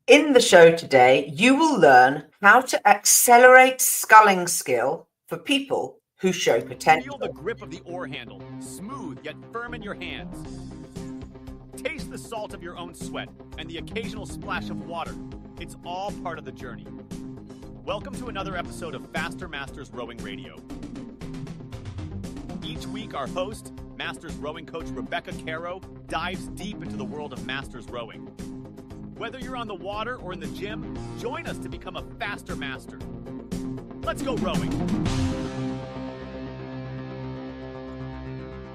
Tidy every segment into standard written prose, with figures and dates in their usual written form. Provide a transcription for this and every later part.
In the show today, you will learn how to accelerate sculling skill for people who show potential. Feel the grip of the oar handle, smooth yet firm in your hands. Taste the salt of your own sweat and the occasional splash of water. It's all part of the journey. Welcome to another episode of Faster Masters Rowing Radio. Each week, our host, Masters Rowing Coach Rebecca Caro, dives deep into the world of Masters Rowing. Whether you're on the water or in the gym, join us to become a faster master. Let's go rowing.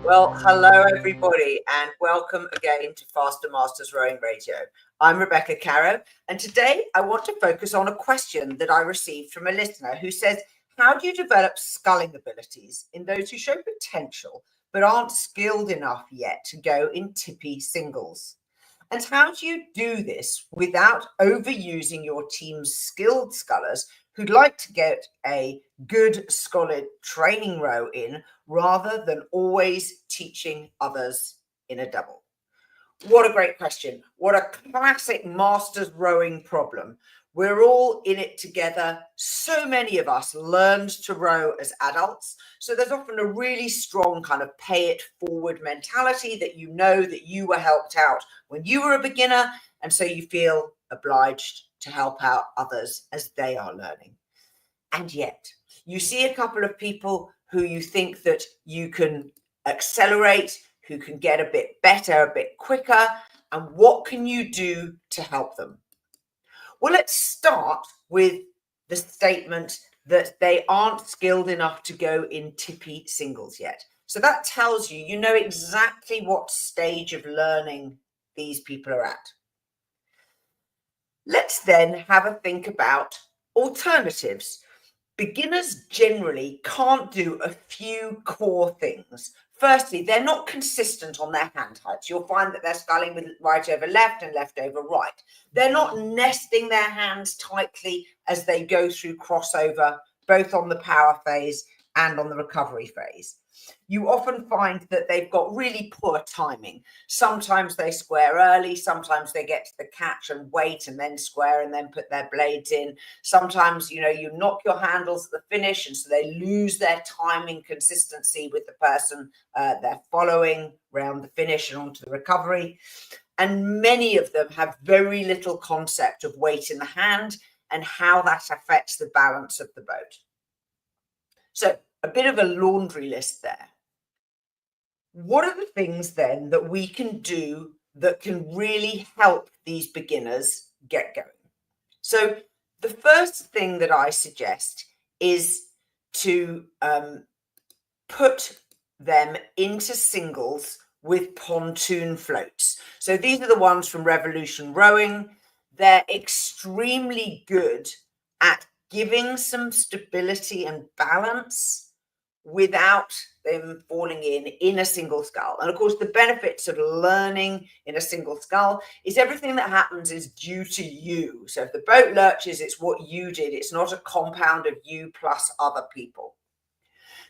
Well, hello everybody, and welcome again to Faster Masters Rowing Radio. I'm Rebecca Caro, and today I want to focus on a question that I received from a listener who says, how do you develop sculling abilities in those who show potential but aren't skilled enough yet to go in tippy singles? And how do you do this without overusing your team's skilled scullers who'd like to get a good, solid training row in rather than always teaching others in a double? What a great question. What a classic masters rowing problem. We're all in it together. So many of us learned to row as adults. So there's often a really strong kind of pay it forward mentality that you know that you were helped out when you were a beginner. And so you feel obliged to help out others as they are learning. And yet you see a couple of people who you think that you can accelerate, who can get a bit better, a bit quicker. And what can you do to help them? Well, let's start with the statement that they aren't skilled enough to go in tippy singles yet. So that tells you, you know exactly what stage of learning these people are at. Let's then have a think about alternatives. Beginners generally can't do a few core things. Firstly, they're not consistent on their hand heights. You'll find that they're sculling with right over left and left over right. They're not nesting their hands tightly as they go through crossover, both on the power phase and on the recovery phase. You often find that they've got really poor timing. Sometimes they square early, sometimes they get to the catch and wait and then square and then put their blades in. Sometimes, you knock your handles at the finish and so they lose their timing consistency with the person they're following around the finish and onto the recovery. And many of them have very little concept of weight in the hand and how that affects the balance of the boat. So a bit of a laundry list there. What are the things then that we can do that can really help these beginners get going? So the first thing that I suggest is to put them into singles with pontoon floats. So these are the ones from Revolution Rowing. They're extremely good at giving some stability and balance without them falling in a single scull. And of course, the benefits of learning in a single scull is everything that happens is due to you. So if the boat lurches, it's what you did. It's not a compound of you plus other people.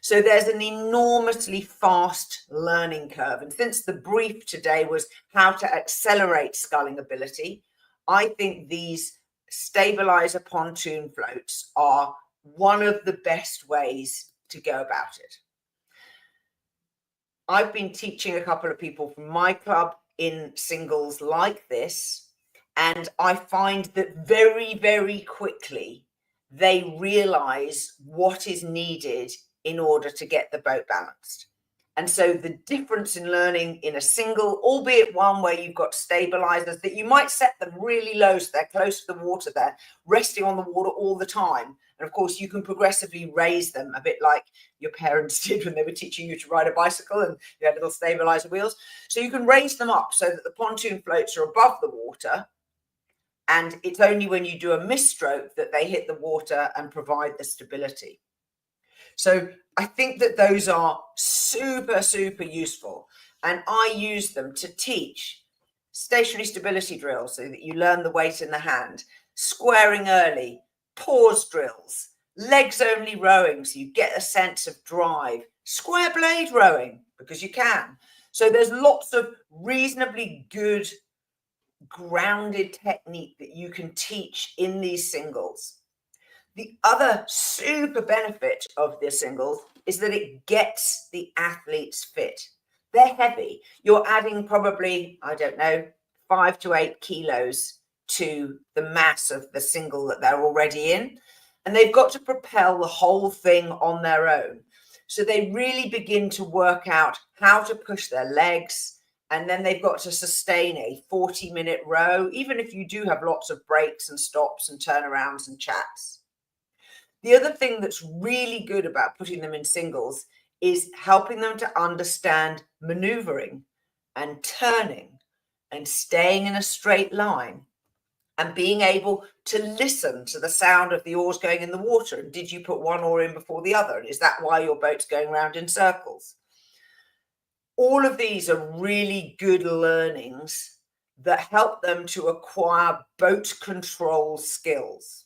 So there's an enormously fast learning curve. And since the brief today was how to accelerate sculling ability, I think these stabilizer pontoon floats are one of the best ways to go about it. I've been teaching a couple of people from my club in singles like this, and I find that very, very quickly they realize what is needed in order to get the boat balanced. And so the difference in learning in a single, albeit one where you've got stabilizers that you might set them really low so they're close to the water, they're resting on the water all the time. And of course, you can progressively raise them a bit like your parents did when they were teaching you to ride a bicycle and you had little stabilizer wheels. So you can raise them up so that the pontoon floats are above the water. And it's only when you do a misstroke that they hit the water and provide the stability. So I think that those are super, super useful. And I use them to teach stationary stability drills so that you learn the weight in the hand, squaring early, pause drills, legs only rowing so you get a sense of drive, square blade rowing because you can. So there's lots of reasonably good grounded technique that you can teach in these singles. The other super benefit of the singles is that it gets the athletes fit. They're heavy. You're adding probably, I don't know, 5 to 8 kilos to the mass of the single that they're already in. And they've got to propel the whole thing on their own. So they really begin to work out how to push their legs. And then they've got to sustain a 40-minute row, even if you do have lots of breaks and stops and turnarounds and chats. The other thing that's really good about putting them in singles is helping them to understand maneuvering and turning and staying in a straight line and being able to listen to the sound of the oars going in the water. And did you put one oar in before the other? And is that why your boat's going around in circles? All of these are really good learnings that help them to acquire boat control skills.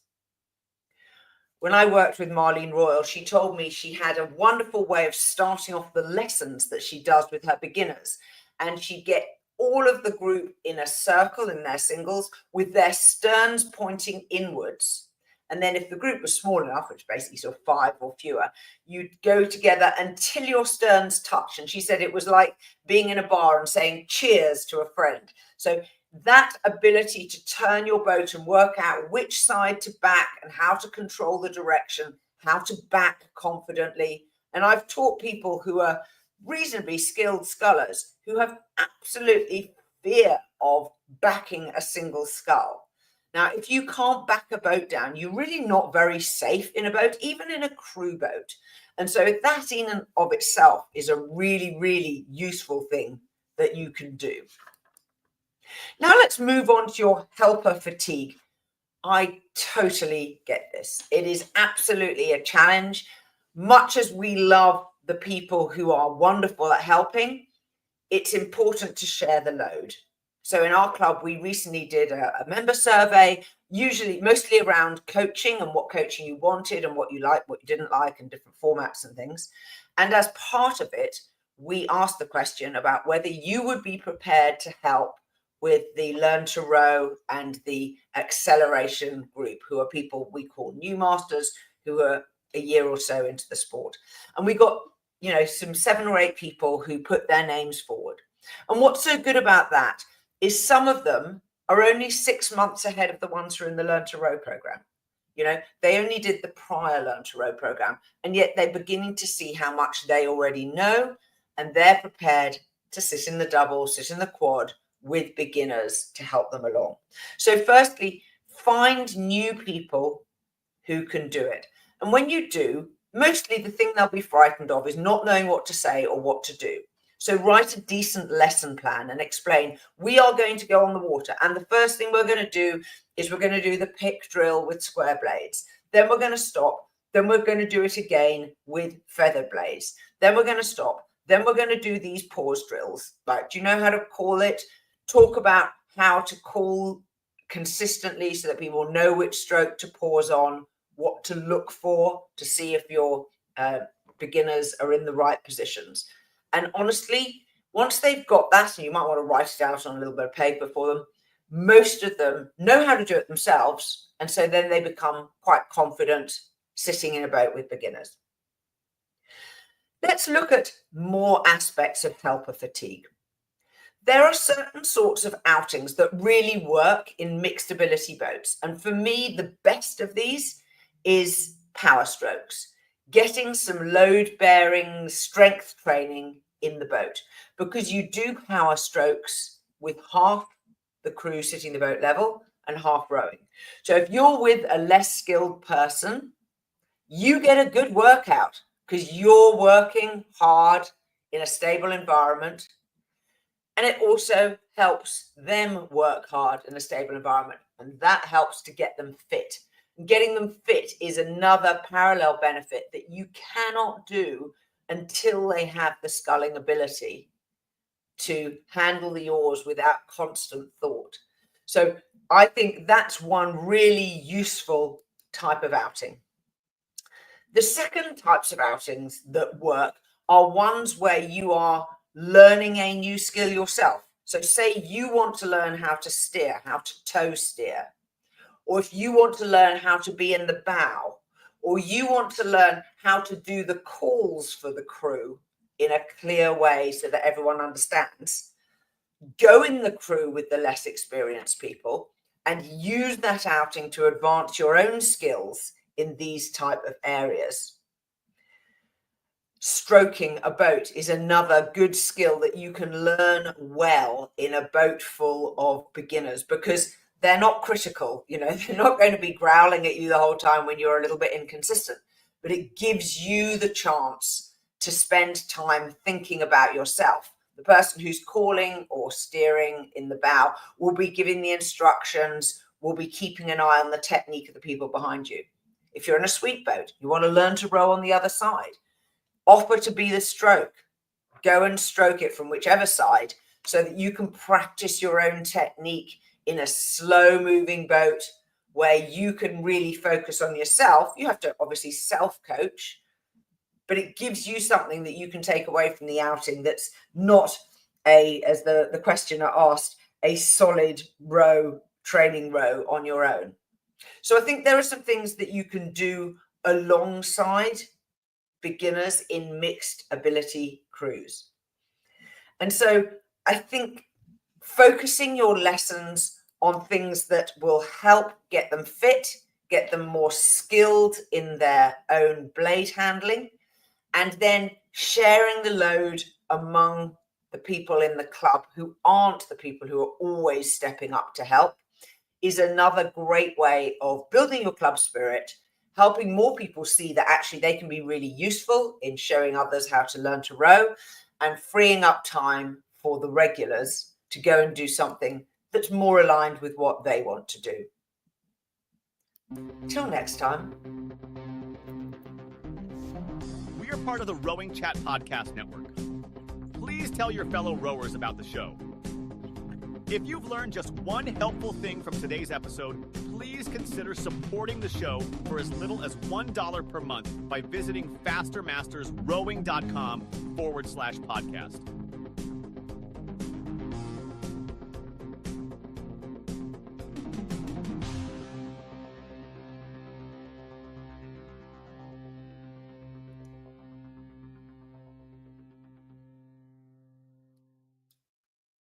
When I worked with Marlene Royal, she told me she had a wonderful way of starting off the lessons that she does with her beginners. And she'd get all of the group in a circle in their singles with their sterns pointing inwards. And then if the group was small enough, which basically sort of 5 or fewer, you'd go together until your sterns touch. And she said it was like being in a bar and saying cheers to a friend. So that ability to turn your boat and work out which side to back and how to control the direction, how to back confidently. And I've taught people who are reasonably skilled scullers who have absolutely fear of backing a single scull. Now, if you can't back a boat down, you're really not very safe in a boat, even in a crew boat. And so that in and of itself is a really, really useful thing that you can do. Now let's move on to your helper fatigue. I totally get this. It is absolutely a challenge. Much as we love the people who are wonderful at helping, it's important to share the load. So in our club, we recently did a member survey, mostly around coaching and what coaching you wanted and what you liked, what you didn't like, and different formats and things. And as part of it, we asked the question about whether you would be prepared to help with the Learn to Row and the acceleration group, who are people we call new masters who are a year or so into the sport. And we got, some 7 or 8 people who put their names forward. And what's so good about that is some of them are only 6 months ahead of the ones who are in the Learn to Row program. They only did the prior Learn to Row program, and yet they're beginning to see how much they already know, and they're prepared to sit in the double, sit in the quad with beginners to help them along. So firstly, find new people who can do it. And when you do, mostly the thing they'll be frightened of is not knowing what to say or what to do. So write a decent lesson plan and explain, we are going to go on the water. And the first thing we're going to do is we're going to do the pick drill with square blades. Then we're going to stop. Then we're going to do it again with feather blades. Then we're going to stop. Then we're going to do these pause drills. Like, do you know how to call it? Talk about how to call consistently so that people know which stroke to pause on, what to look for to see if your beginners are in the right positions. And honestly, once they've got that, and you might want to write it out on a little bit of paper for them, most of them know how to do it themselves. And so then they become quite confident sitting in a boat with beginners. Let's look at more aspects of helper fatigue. There are certain sorts of outings that really work in mixed ability boats. And for me, the best of these is power strokes, getting some load bearing strength training in the boat, because you do power strokes with half the crew sitting the boat level and half rowing. So if you're with a less skilled person, you get a good workout because you're working hard in a stable environment. And it also helps them work hard in a stable environment. And that helps to get them fit. And getting them fit is another parallel benefit that you cannot do until they have the sculling ability to handle the oars without constant thought. So I think that's one really useful type of outing. The second types of outings that work are ones where you are learning a new skill yourself. So say you want to learn how to steer, how to tow steer, or if you want to learn how to be in the bow, or you want to learn how to do the calls for the crew in a clear way so that everyone understands, go in the crew with the less experienced people and use that outing to advance your own skills in these type of areas. Stroking a boat is another good skill that you can learn well in a boat full of beginners, because they're not critical. They're not going to be growling at you the whole time when you're a little bit inconsistent, but it gives you the chance to spend time thinking about yourself. The person who's calling or steering in the bow will be giving the instructions, will be keeping an eye on the technique of the people behind you. If you're in a sweet boat, you want to learn to row on the other side, offer to be the stroke. Go and stroke it from whichever side so that you can practice your own technique in a slow moving boat where you can really focus on yourself. You have to obviously self-coach, but it gives you something that you can take away from the outing that's not as the questioner asked, a solid training row on your own. So I think there are some things that you can do alongside beginners in mixed ability crews. And so I think focusing your lessons on things that will help get them fit, get them more skilled in their own blade handling, and then sharing the load among the people in the club who aren't the people who are always stepping up to help is another great way of building your club spirit, helping more people see that actually they can be really useful in showing others how to learn to row, and freeing up time for the regulars to go and do something that's more aligned with what they want to do. Till next time. We are part of the Rowing Chat Podcast Network. Please tell your fellow rowers about the show. If you've learned just one helpful thing from today's episode, please consider supporting the show for as little as $1 per month by visiting fastermastersrowing.com/podcast.